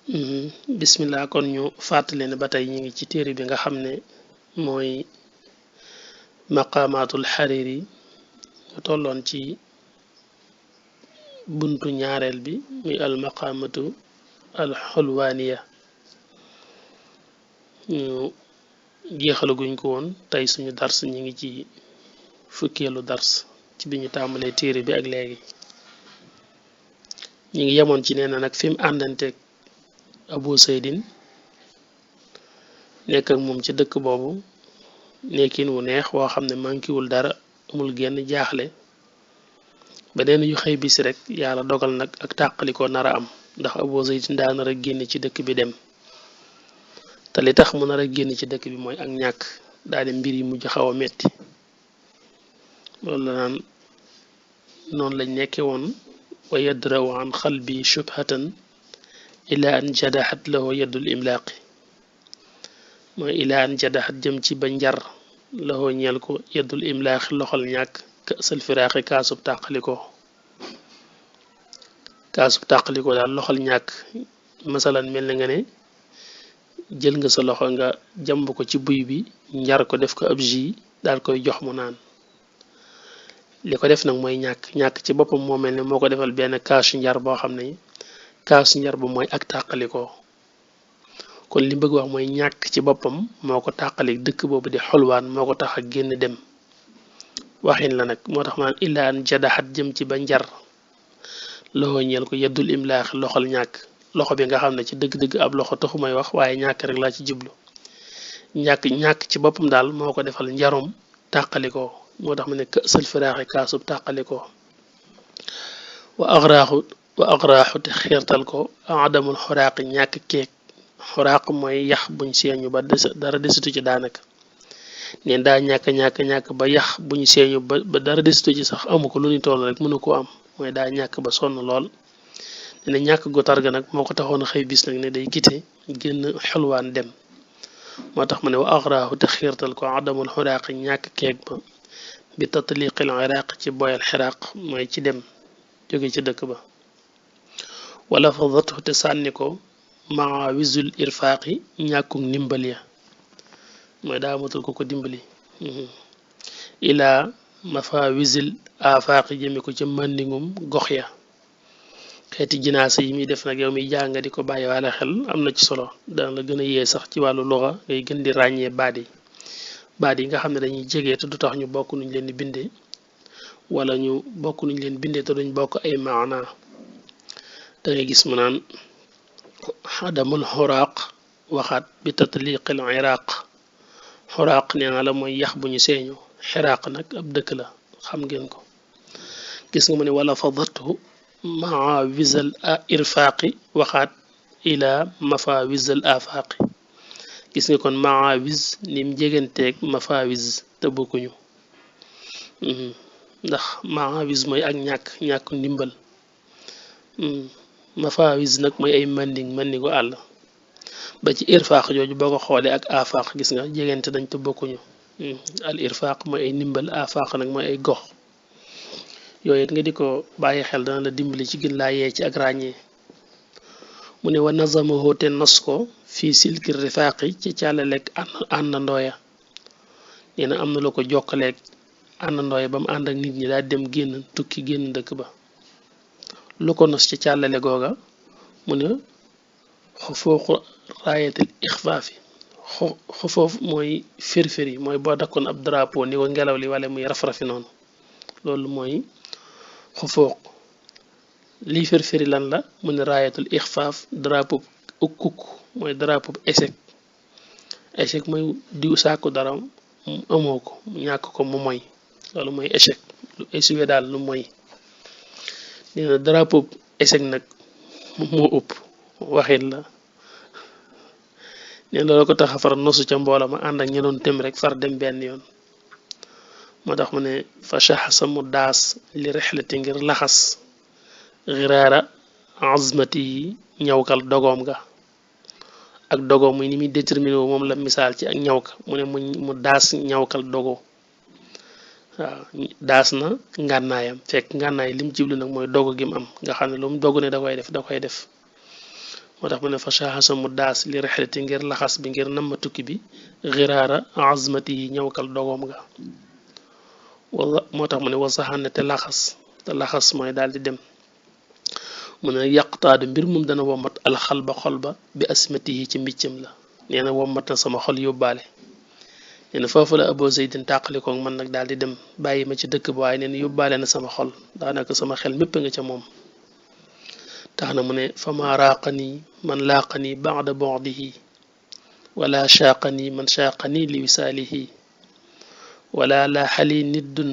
bismillah kon ñu fàttali ne ba tey ñu ngi ci téere bi nga xam ne mooy maqamatul xariri ñu tolloon ci buntu ñaareel bi muy al maqamatu al xulwaaniya ñu jeexalaguñ ko woon tey suñu dars ñu ngi ci fukkeelu dars ci bi ñu tàmbalee téere bi ak léegi ñu ngi yemoon ci nee na nag fi mu àndanteeg Abu Seydin nekk ak moom ci dëkk boobu nekkin wu neex woo xam ne mankiwul dara amul genn jaaxle ba neen yu xëy bis rek yàlla dogal nag ak tàqalikoo nar a am ndax Abu Seydin daa nar a génn ci dëkk bi dem te li tax mu nar a génn ci dëkk bi mooy ak ñàkk daal di mbir yi mujj xaw a metti loolu la naan noonu lañ nekke woon wa yadraw an xalbi shubhatan ila an jadaxat lahu yaddul imlaaqi mooy ila an jadaxat jëm ci ba njar lahu ñeel ko yaddul imlaaqi loxol ñàkk kasal firaaxi kaasub tàqaliko daal loxol ñàkk masalan mel na nga ne jël nga sa loxo nga jàmb ko ci buy bi njar ko def ko ab jus daal koy jox mu naan li ko def nag mooy ñàkk ci boppam moo mel ne moo ko defal benn kaasu njar boo xam ne kaasu njar bu mooy ak tàqalikoo kon li bëgg wax mooy ñàkk ci boppam moo ko tàqalik dëkk boobu di xolwaan moo ko tax ak génn dem waxin la nag moo tax maan illa an jadaxat jëm ci ba njar loxo ñeel ko yeddul imlaax loxol ñàkk loxo bi nga xam ne ci dëgg-dëgg ab loxo taxu may wax waaye ñàkk rek laa ci jublu ñàkk ci boppam daal moo ko defal njarum tàqalikoo moo tax mu ne kësal firaaxi kaasub tàqalikoo wa agraaxu te xiirtal ko adamul xoraaq ñàkk keek xoraaq mooy yax buñ seeñu ba dara desitu ci daanaka neen daa ñàkk ba yax buñ seeñu ba dara desitu ci sax amu ko lu ni toll rek mënu ko am mooy daa ñàkk ba sonn lool ne ñàkk gu targa nag moo ko taxoon a xëy bis nag ne day gite génn xulwaan dem moo tax ma ne wa agraaxu te xiirtal ko adamul xoraaq ñàkk keek ba bi tatliqil iraq ci boyal xiraq mooy ci dem jóge ci dëkk ba wala fadatu te sànni ko maa wisul irfaaqi ñàkkuk ndimbal ya mooy daa amatul ko dimbali ilaa mafa wisil afaaqi jëme ko ca màndingum gox ya xeeti jinaasa yi muy def nag yow miy jàng di ko bàyyi waale xel am na ci solo dana la gën a yee sax ci wàllu luxa ngay gën di ràññee baat yi nga xam ne dañuy jege te du tax ñu bokk nuñ leen di bindee wala ñu bokk nuñ leen bindee te duñ bokk ay maana da ngay gis mu naan xadamul xuraaq waxaat bi tatliqil iraq xuraaq nee na la mooy yax bu ñu seeñu xiraaq nag ab dëkk la xam ngeen ko gis nga mu ne wala fadatu maa wisal irfaaqi waxaat ila mafawis al afaaqi gis nga kon maawis nim jeganteeg mafawis te bokkuñu ndax maawis mooy ak ñàkk ndimbal mafawis nag mooy ay mandingu àll ba ci irfaq jooju boo ko xoolee ak afaq gis nga jegante dañ te bokkuñu al irfaq mooy ay ndimbal afaq nag mooy ay gox yooyu it nga di ko bàyyi xel dana la dimbali ci gën laa yee ci ak ràññee mu ne wa nazamahu te nos ko fii silki rifaaqi ci càllaleeg àndandooya nee na am na lu ko jokkaleeg àndandooya ba mu ànd ak nit ñi daal dem génn tukki génn dëkk ba lu ko nos ci càllale googa mu ne xufooxu raayatil ixfaafi xufoof mooy firfiri mooy boo dakkoon ab drapeau ni ko ngelaw li wala muy raf-rafi noonu loolu mooy xufoox lii firfiri lan la mu ne raayatul ixfaaf drapeau kukk mooy drapeau échec mooy diw sàkku dara amoo ko ñàkk ko mu moy loolu mooy échec lu échoué daal lu moy nee na drapeau échec nag moo ëpp waxit la neen loolu ko tax a far nosu ca mbooloo ma ànd ak ña doon tem rek far dem benn yoon moo tax mu ne fa shaxsa mu daas li rexlati ngir laxas xiraara azmati yi ñawkal dogoom ga ak dogoom muy ni muy déterminé wu moom la misaal ci ak ñawka mu ne mu daas ñawkal dogo waaw daas na ngànnaayam fekk ngànnaay lim jiblu nag mooy dogu gi mu am nga xam ne lu mu dogu ne da koy def moo tax mu ne fa shahasa mu daas li rexlati ngir laxas bi ngir namma tukki bi xiraara azmati yi ñëwkal dogoom nga wala moo tax mu ne wasaxanne te laxas mooy daal di dem mu ne yàqutaadu mbir moom dana wommat alxal ba xol ba bi asmati yi ci mbiccam la nee na wommat na sama xol yóbbaale nee na foofu la Abu Zaydin tàqalikoog man nag daal di dem bàyyi ma ci dëkk ba waaye nee na yóbbaale na sama xol daanaka sama xel mépp nga ca moom tax na mu ne fama raaqani man laaqani baada bu'dihi wala shaaqani man shaaqani li wisaalihi wala laaxali niddun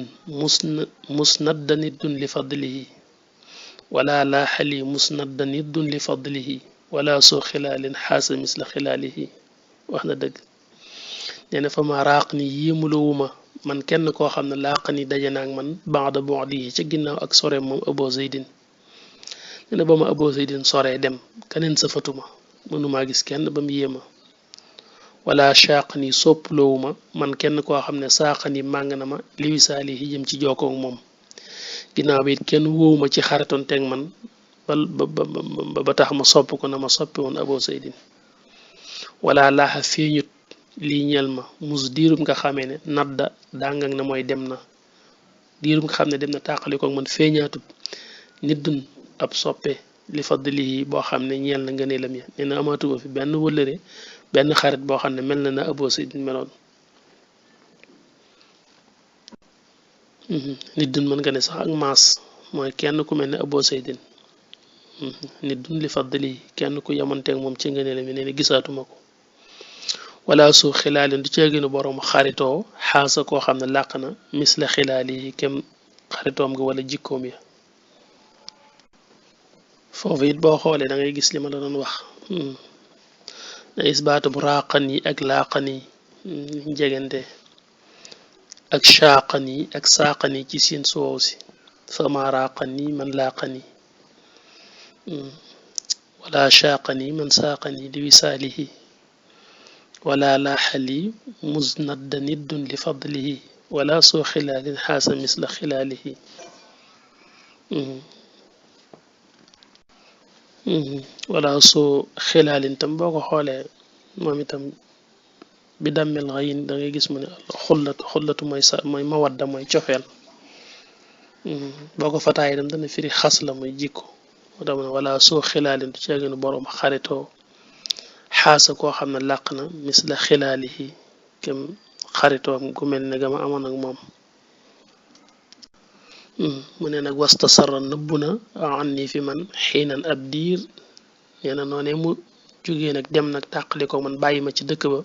musnadda niddun li fadlihi wala laaxali musnadda niddun li fadlihi wala soo xilaalin xaasa misla xilaalihi wax na dëgg nee na fama raaq ni yéemulowuma man kenn koo xam ne laaq ni daje naag man baada bu'dihi ca ginnaaw ak sore moom Abu Zaydin nee na ba ma Abu Zaydin soree dem keneen safatuma mënumaa gis kenn ba mu yéema wala shaaq ni sopploowuma man kenn koo xam ne saaqa ni màng na ma li wisaalihi jëm ci jokkoog moom ginnaaw bi it kenn wóowuma ci xaritoon teeg man ba tax ma sopp ko na ma soppi woon Abu Zaydin wala laaxa feeñut lii ñeel ma mus diirum nga xamee ne nadda dàngak na mooy dem na diirum nga xam ne dem na tàqalikoog man feeñaatut nit dun ab soppe li fadlihi boo xam ne ñeel na ngëneelam ya nee na amaatuma fi benn wëllëre benn xarit boo xam ne mel na na Abu Zaydin meloon nit dun mën nga ne sax ak maas mooy kenn ku mel ne Abu Zaydin nit dun li fadlihi kenn ku yamanteeg moom ci ngëneelam ya nee na gisaatuma ko wala su xilaalin du ceeginu borom xaritoo xaasa koo xam ne làq na misla xilaali yi kem xaritoom nga wala jikkoom ya foofu it boo xoolee da ngay gis li ma la doon wax na isbaatu bu raaqan yi ak laaqan yi njegante ak shaaqan yi ak saaqan yi ci siin soow si fama raaqan yi man laaqan yi wala shaaqan yi man saaqan yi li wisaalihi wala laaxali musnadda niddun li fadlihi wala soo xilaalin xaasa misla xilaalihi wala soo xilaalin tam boo ko xoolee moom itam bi dammel xayin da ngay gis mu ne xullatu mooy mawadda mooy cofeel boo ko fataay itam dana firi xas la mooy jikko moo tax mu ne wala soo xilaalin du ceeginu boroom xaritoo xaasa koo xam ne làq na misla xilaalihi kem xaritoom gu mel ne gama amoon ak moom mu ne nag wastasarra nëbbu na an ni fi man xiinan ab diir nee na noonee mu jógee nag dem nag tàqali ko man bàyyi ma ci dëkk ba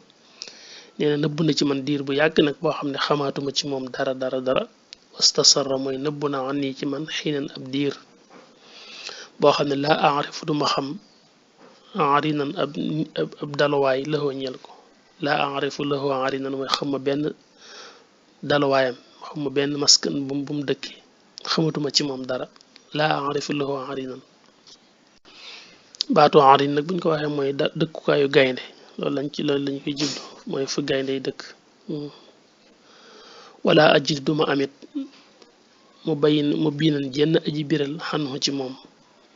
nee na nëbbu na ci man diir bu yàgg nag boo xam ne xamaatuma ci moom dara wastasarra mooy nëbbu na an ni ci man xiinan ab diir boo xam ne laa aarifu duma xam arinan ab daluwaay lëxoo ñel ko laa arifu lëxoo arinan mooy xam ma benn daluwaayam xam ma benn maskan bu mu dëkki xamatuma ci moom dara laa arifu lëxoo arinan baatu arin nag buñ ko waxee mooy dëkkukaayu gaynde loolu lañ koy jublu mooy fu gaynde yi dëkk wala ajid duma amit mu biinan jenn aji biral xanhu ci moom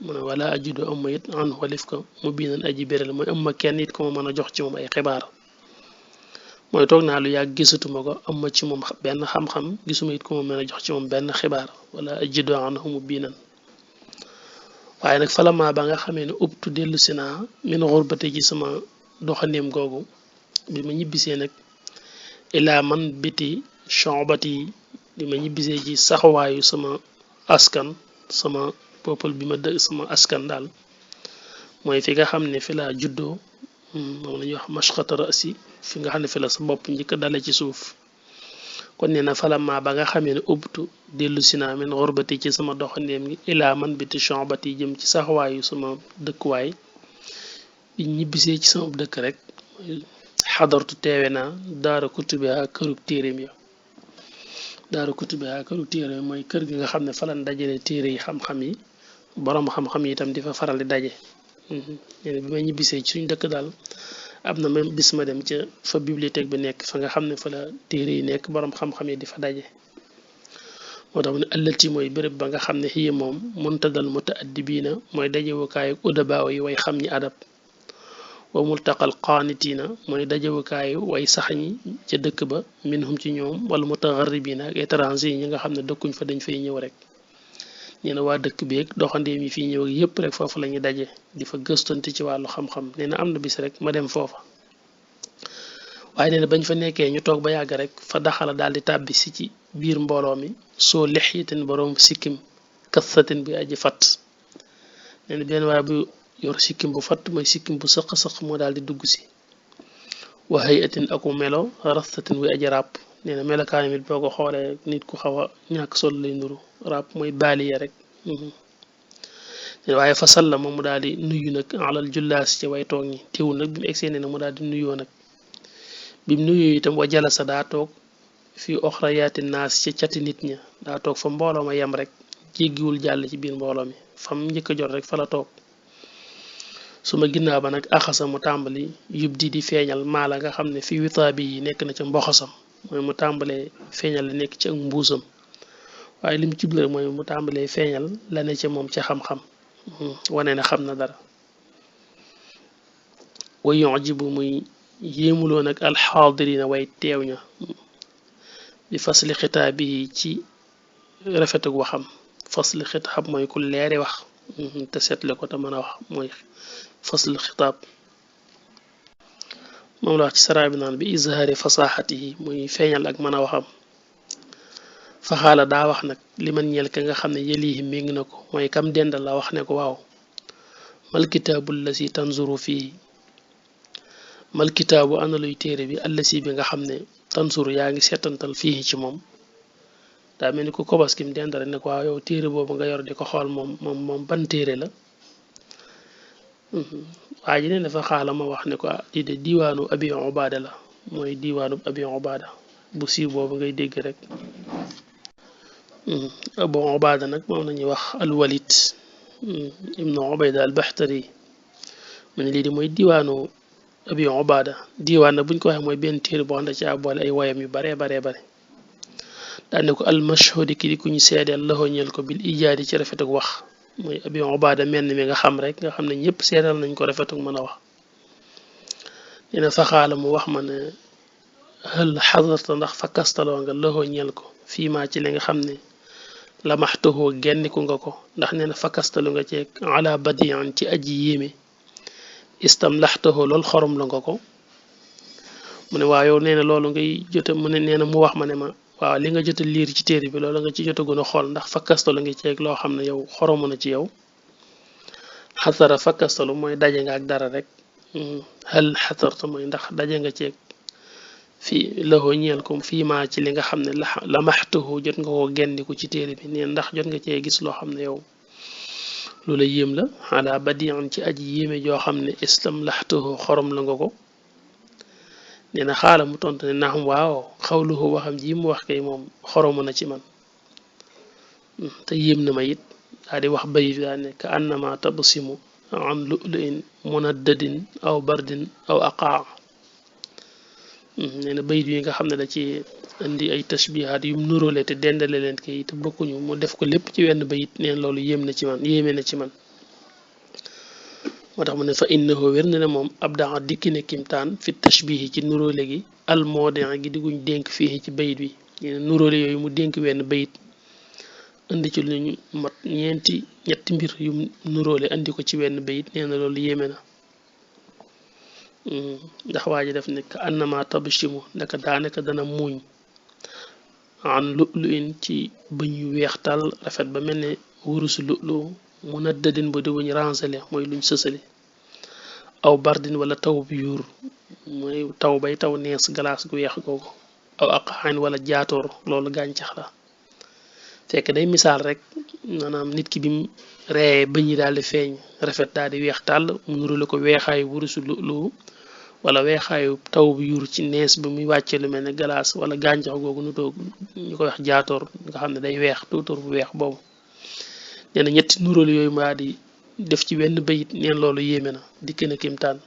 mu ne wala ajidu am ma it an walif ko mu biinan aji béral mooy am ma kenn it ko ma mën a jox ci moom ay xibaar mooy toog naa lu yàgg gisatuma ko am ma ci moom benn xam-xam gisuma it ko ma mën a jox ci moom benn xibaar wala ajidu anhu mu biinan waaye nag falama ba nga xamee ne ubtu dellu si naa min xurbate ci sama doxandeem googu bi ma ñibbisee nag ilaa man biti chobati bi ma ñibbisee ci saxawaayu sama askan sama peuple bi ma dëgg sama askan daal mooy fi nga xam ne fi la juddoo moom la ñuy wax mashqata rasi fi nga xam ne fi la sa bopp njëkk dale ci suuf kon nee na falama ba nga xamee ne ubtu dellu si naa min xurbati ci sama doxandeem gi ilaa man biti chobati jëm ci saxawaayu sama dëkkuwaay bi ñibbisee ci sama dëkk rek xadartu teewe naa daara kutubi ak kërug téeréem ya daara kutubi ak kërug téeréem mooy kër gi nga xam ne falan dajale téere yi xam-xam yi boroom xam-xam yi itam di fa faral di daje nee na bi ma ñibbisee ci suñ dëkk daal am na même bis ma dem ca fa bibliothèque bi nekk fa nga xam ne fa la téere yi nekk boroom xam-xam yi di fa daje moo tax mu ne ëllëti mooy béréb ba nga xam ne xiye moom muntadal mutaaddibiina mooy dajewukaayu udabaaw yi way xam ñi adab wa multaqal qaanitina mooy dajewukaayu way sax ñi ca dëkk ba minhum ci ñoom wala mutagarribina ak étranger yi ñi nga xam ne dëkkuñ fa dañ fay ñëw rek nee na waa dëkk bi ak doxandeem yi fii ñëw ak yépp rek foofu la ñuy daje di fa gëstante ci wàllu xam-xam nee na am na bis rek ma dem foofa waaye nee na bañ fa nekkee ñu toog ba yàgg rek fa daxala daal di tàbbi si ci biir mbooloo mi soo lexyatin boroom sikkim kassatin bi aji fatt nee na benn waaye bu yor sikkim bu fatt mooy sikkim bu sëq-sëq moo daal di dugg si wa hayatin aku melo rastatin buy aji ràpp nee na melokaani mit boo ko xoolee nit ku xaw a ñàkk sol lay nuru ràpp mooy baaliya rek waaye fa salla moom mu daal di nuyu nag alal jullaas ci way toog ñi teewul nag bi mu egsee nee na mu daal di nuyoo nag bi mu nuyoo itam wa jalasa daa toog fii oxrayaati naas ci cati nit ña daa toog fa mbooloo ma yem rek jéggiwul jàll ci biir mbooloo mi fam njëkk a jot rek fa la toog su ma ginnaaw ba nag axasa mu tàmbali yub di feeñal maala nga xam ne fi witaabi yi nekk na ca mboxasam mooy mu tàmbalee feeñal la nekk ci ak mbuusam waaye lim jublu mooy mu tàmbalee feeñal la ne ca moom ca xam-xam wane na xam na dara wa yujibu muy yéemuloo nag alxaadirina way teew ña bi fasli xitaab yi ci rafetug waxam fasli xitaab mooy ku leeri wax te seetle ko te mën a wax mooy fasl xitaab moom la wax ci saraa bi naan bi izhaari fasaxatihi muy feeñal ak mën a waxam faxaala daa wax nag li man ñeel ka nga xam ne yëlihi mi ngi na ko mooy kam dendal la wax ne ko waaw malkitaabu allasi tanzuru fii malkitaabu ana luy téere bi allasi bi nga xam ne tanzuru yaa ngi seetantal fii ci moom daa mel ni ku kobos kim dendal ne ko waaw yow téere boobu nga yor di ko xool moom ban téere la waa ji ne dafa xaala ma wax ne ko lii de diiwaanu abi ubaada la mooy diiwaanu abi ubaada bu siiw boobu ngay dégg rek abu ubaada nag moom lañuy wax alwalid ibnu ubayda albaxtari mu ne lii de mooy diiwaanu abi ubaada diiwaan nag buñ ko waxee mooy benn téere boo xam ne ci boole ay wayam yu bare daane ko almashhudi ki di ku ñu seedeel laxoo ñeel ko bil ijaadi ci rafet ak wax mooy abi ubaada menn mi nga xam rek nga xam ne ñëpp seedal nañ ko rafetuk mën a wax dina faxaala mu wax ma ne hal xadarta ndax fa kastaloo nga loxoo ñeel ko fii maa ci li nga xam ne la maxtuhoo genniku nga ko ndax nee na fa kastalu nga ceeg ala badian ci aji yéeme istam laxtuhoo loolu xorom la nga ko mu ne waaw yow nee na loolu ngay jote mu ne nee na mu wax ma ne ma waaw li nga jota liir ci téere bi loolu nga ci jota gën a xool ndax fakkastalu ngi ceeg loo xam ne yow xoromu na ci yow xasara fakkastalu mooy daje nga ak dara rek hal xasarta mooy ndax daje nga ceeg fii laxoo ñeel ko fii maa ci li nga xam ne la maxtuhu jot nga koo gendiku ci téere bi neen ndax jot nga cee gis loo xam ne yow lu la yéem la xalaa badian ci aji yéeme joo xam ne islam laxtuhu xorom la nga ko nee na xaala mu tontu ne naam waaw xawluhu waxam ji mu wax kay moom xoromu na ci man te yéem na ma it daa di wax bayit daa ne ka annama tabsimu an lu'lu'in munaddadin aw bardin aw aqaa nee na bayit yi nga xam ne da ci indi ay tashbihaat yum nuróole te dendale leen kay te bokkuñu mu def ko lépp ci wenn bayit neen loolu yéeme na ci man moo tax mu ne fa innahu wér na ne moom ab daa dikki ne kimtaan fi tashbihi ci nuróole gi almoodin gi digguñ dénk fii ci bayit bi nee na nuróole yooyu mu dénk wenn bayit indi ci luñu mat ñetti mbir yu nuróole indi ko ci wenn bayit nee na loolu yéeme na ndax waa ji def ne ka annama tabshimu ndaka daanaka dana muuñ an lu'lu'in ci bëñ yu weex tal rafet ba mel ne wurusu lu'lu munaddadin bu di wuñ ransale mooy luñ sësale aw bardin wala taw bi yuur mooy taw bay taw nees galaas gu weex googu aw aqaañ wala jaatoor loolu gàncax la fekk day misaal rek maanaam nit ki bim ree bëñ yi daal di feeñ rafet daal di weex tàll mu nurule ko weexaayu wurusu lu wala weexaayu taw bi yuur ci nees bi muy wàcce lu mel ne galaas wala gàncax googu nu toog ñu ko wax jaatoor nga xam ne day weex tuutóor bu weex boobu nee na ñetti nuróolu yooyu maa di def ci wenn bayit neen loolu yéeme na dikk na kimtaan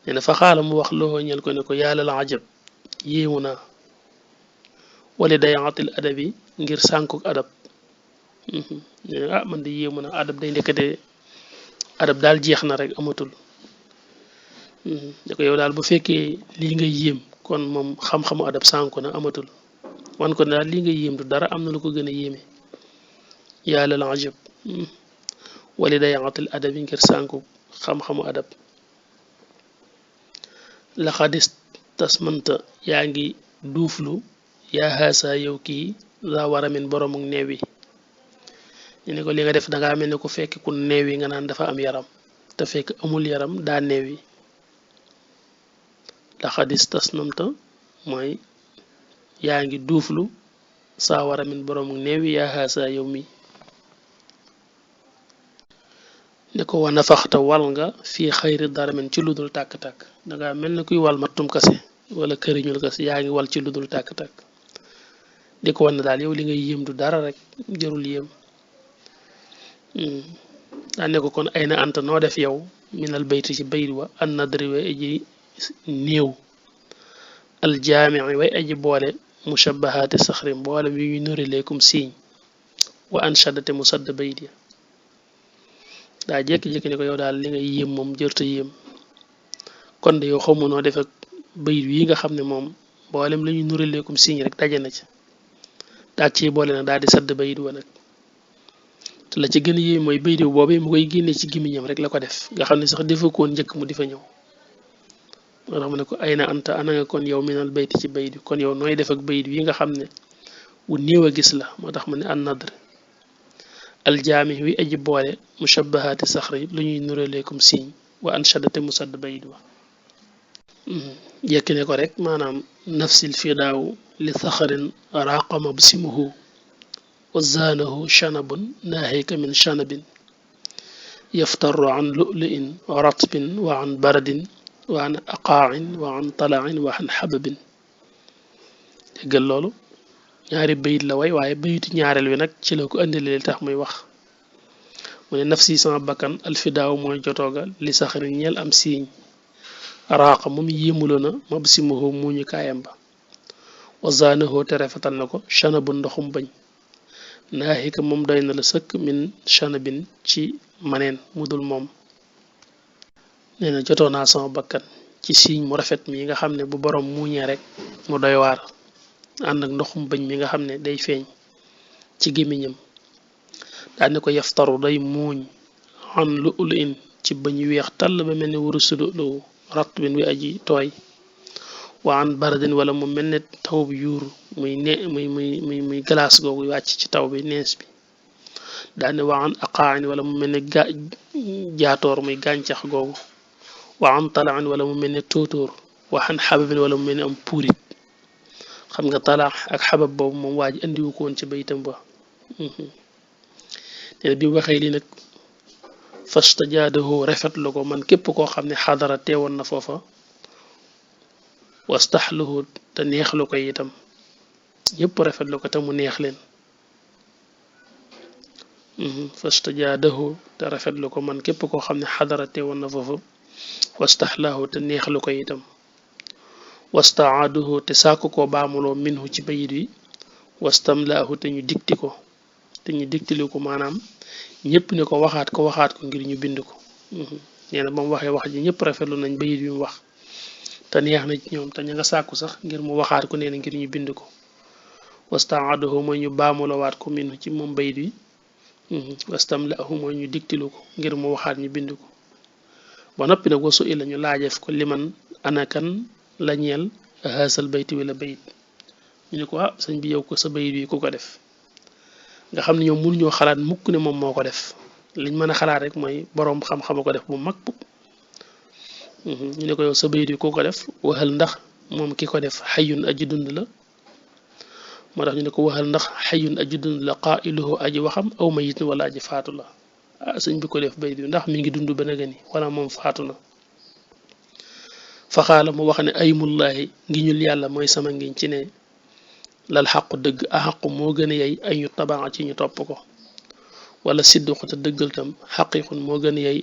nee na fa xaala mu wax loo ñel ko ne ko yàlla la ajab yéemu naa wala day atil adab yi ngir sànkuk adab nee na man de yéemu na adab day ndekkate adab daal jeex na rek amatul da ko yow daal bu fekkee lii ngay yéem kon moom xam-xamu adab sànku na amatul wan ko daal lii ngay yéem du dara am na lu ko gën a yéeme yàlla la ajab wali day atil adab yi ngir sànku xam-xamu adab la xadis tasmanta yaa ngi duuflu yaa xaasa yow kii la wara min boromuk neew yi ñu ne ko li nga def dangaa mel ne ku fekk ku neew yi nga naan dafa am yaram te fekk amul yaram daa neew yi la xadis tasmanta mooy yaa ngi duuflu saa wara min boromuk neew yi yaa xaasa yow mi ne ko wa nafaxta wal nga fii xayri daramin ci ludul tàkk-tàkk danga mel ne kuy wal mattum kase wala këriñul kase yaa ngi wal ci ludul tàkk-tàkk di ko wan daal yow li ngay yéem du dara rek jarul yéem daa ne ko kon ay na anta noo def yow minal bayti ci bayt wa an nadri way aji néew aljaamici way aji boole mushabahaati saxri mboolem yu ñu nurileekum siiñ wa anshadate mu sadd bayt ya daa jékki-jékki ne ko yow daal li ngay yéem moom jërta yéem kon de yow xamu noo def ak bayit yi nga xam ne moom mboolem la ñu nurileekum siiñ rek daje na ci daal ci boole nag daal di sadd bayit wa nag te la ci gën a yéem mooy bayit boobee mu koy génnee ci gémmiñam rek la ko def nga xam ne sax defa koon njëkk mu di fa ñëw moo tax mu ne ko ay na anta ana nga kon yow minal bayti ci bayit bi kon yow nooy def ak bayit yi nga xam ne wu néew a gis la moo tax mu ne an nadr aljaami wi aji boole mushabahaati saxri lu ñuy nuraleekum siiñ wa anshadate mu sadd bayit wa jekki ne ko rek maanaam nafsil fidaaw li saxarin raqama bsimuhu wa zaanahu shanabun naahika min shanabin yaftaru an lu'lu'in wa ratbin wa an baradin wa an aqaa'in wa an tala'in wa an xababin déggal loolu ñaari bayit la way waaye bayitu ñaareel wi nag ci la ko andile li tax muy wax mu ne nafsi sama bakkan alfidaaw mooy jotooga li saxarin ñeel am siiñ raaqa moom yéemuloo na mab simuhu muuñu kaayam ba wazaanahoo te rafetal na ko chana bu ndoxum bañ naaxika moom doy na la sëkk min chana bin ci maneen mudul moom nee na jotoo naa sama bakkan ci siiñ mu rafet mi nga xam ne bu borom muuñee rek mu doy waar ànd ak ndoxum bañ mi nga xam ne day feeñ ci gémmiñam daal ne ko yaftaru day muuñ an lu ul in ci bañ weex tàll ba mel ne wuru sudu lu rat bin wi aji tooy wa an baradin wala mu mel ne taw bi yuur muy glace googu wàcc ci taw bi nees bi daal ne wa an aqaain wala mu mel ne jaatoor muy gàncax googu wa an talaan wala mu mel ne tóotóor wa an xababin wala mu mel ne am puurit xam nga talaax ak xabab boobu moom waa ji andiwu ko woon ci baytam ba nee na bi mu waxee lii nag fastajaadahu rafetlu ko man képp koo xam ne xadara teewoon na foofa wastaxluhu te neexlu ko itam ñëpp rafetlu ko te mu neex leen fastajaadahu te rafetlu ko man képp koo xam ne xadara teewoon na foofa wastaxlahu te neexlu ko itam wastaaduhu te sàkku ko baamuloo minhu ci bayit wi wastamlaahu te ñu diktili ko maanaam ñëpp ne ko waxaat ko ngir ñu bind ko nee na ba mu waxee wax ji ñëpp rafetlu nañ bayit wi mu wax te neex na ci ñoom te ña nga sàkku sax ngir mu waxaat ko nee na ngir ñu bind ko wastaaduhu mooy ñu baamuloowaat ko minhu ci moom bayit wi wastamlaahu mooy ñu diktilu ko ngir mu waxaat ñu bind ko ba noppi nag wasu ila ñu laajeef ko liman anakan la ñeel haasal bayti wi la bayit ñu ne ko sëñ bi yow ko sa bayit wi ku ko def nga xam ne ñoom mënuñoo xalaat mukk ne moom moo ko def liñ mën a xalaat rek mooy boroom xam-xama ko def bu mag ñu ne ko yow sa bayit wi ku ko def waxal ndax moom ki ko def xayun aji dund la moo tax ñu ne ko waxal ndax xayun aji dund la qaa'iluhu aji waxam aw mayit wala aji faatu la sëñ bi ko def bayit wi ndax mi ngi dund ba na gani wala moom faatu na faxaala mu wax ne aymullaahi ngi ñul yàlla mooy sama ngiñ ci ne lal xaqu dëgg a xaqu moo gën a yey ay ñu tabaa ci ñu topp ko wala sidduqu te dëggal tam xaqiqun moo gën a yey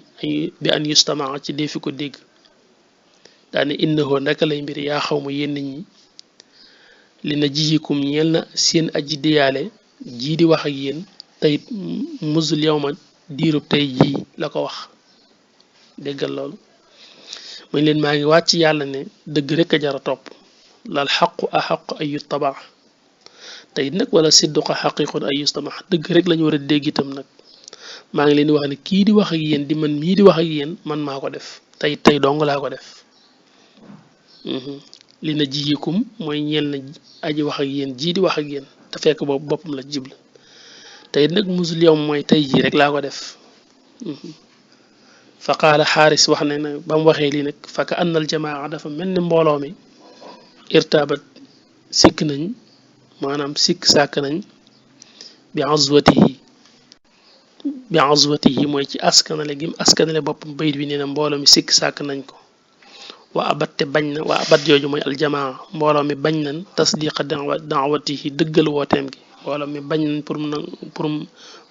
bi an yustamaa ci defi ko dégg daane innahoo ndaka lay mbir yaa xaw ma yenn ñi li na jiyikum ñeel na seen aji diyaale jii di wax ak yéen tey musul yow ma diirub tey jii la ko wax déggal loolu muy leen maa ngi wàcc yàlla ne dëgg rek a jara topp lal xaqu a xaq ay yuttaba te it nag wala sidduqa xaqiqun ay yustama dëgg rek lañu war a dégg itam nag maa ngi leen di wax ne kii di wax ak yéen di man mii di wax ak yéen man maa ko def tey dong laa ko def li na jiyikum mooy ñeel na aji wax ak yéen jii di wax ak yéen te fekk boobu boppam la jibla te it nag musul yow mooy tey jii rek laa ko def fa qaala xaaris wax ne nag ba mu waxee lii nag fa ka annal jamaa dafa mel ni mbooloo mi irtaabat sikk nañ maanaam sikk sàkk nañ bi azwatihi mooy ci askanale gim askanale boppam bayit bi nee na mbooloo mi sikk sàkk nañ ko waa abat te bañ na waa abat jooju mooy aljamaa mbooloo mi bañ nañ tasdiqa daawatihi dëggal wooteem gi mbooloo mi bañ nañ pour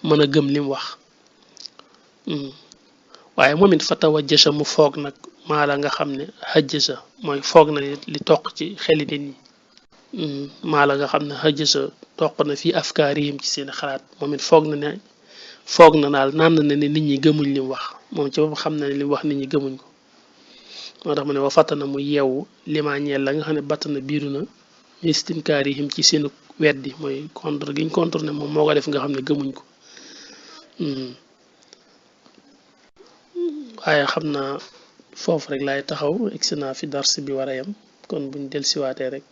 mën a gëm lim wax waaye moom it fa tawajjasa mu foog nag maa la nga xam ne hajjasa mooy foog na li toq ci xeli nit ñi maa la nga xam ne hajjasa toq na fii afkaarihim ci seen xalaat moom it foog na daal naan na ne nit ñi gëmuñ lim wax moom ci boppam xam na ne lim wax nit ñi gëmuñ ko moo tax mu ne wa fattana mu yeewu limaa ñeel la nga xam ne battana biiru na istinkaarihim ci seen weddi mooy contre giñ contre ne moom moo ko def nga xam ne gëmuñ ko waaye xam naa foofu rek laay taxaw egsi naa fi dars bi war a yam kon buñ dellusiwaatee rek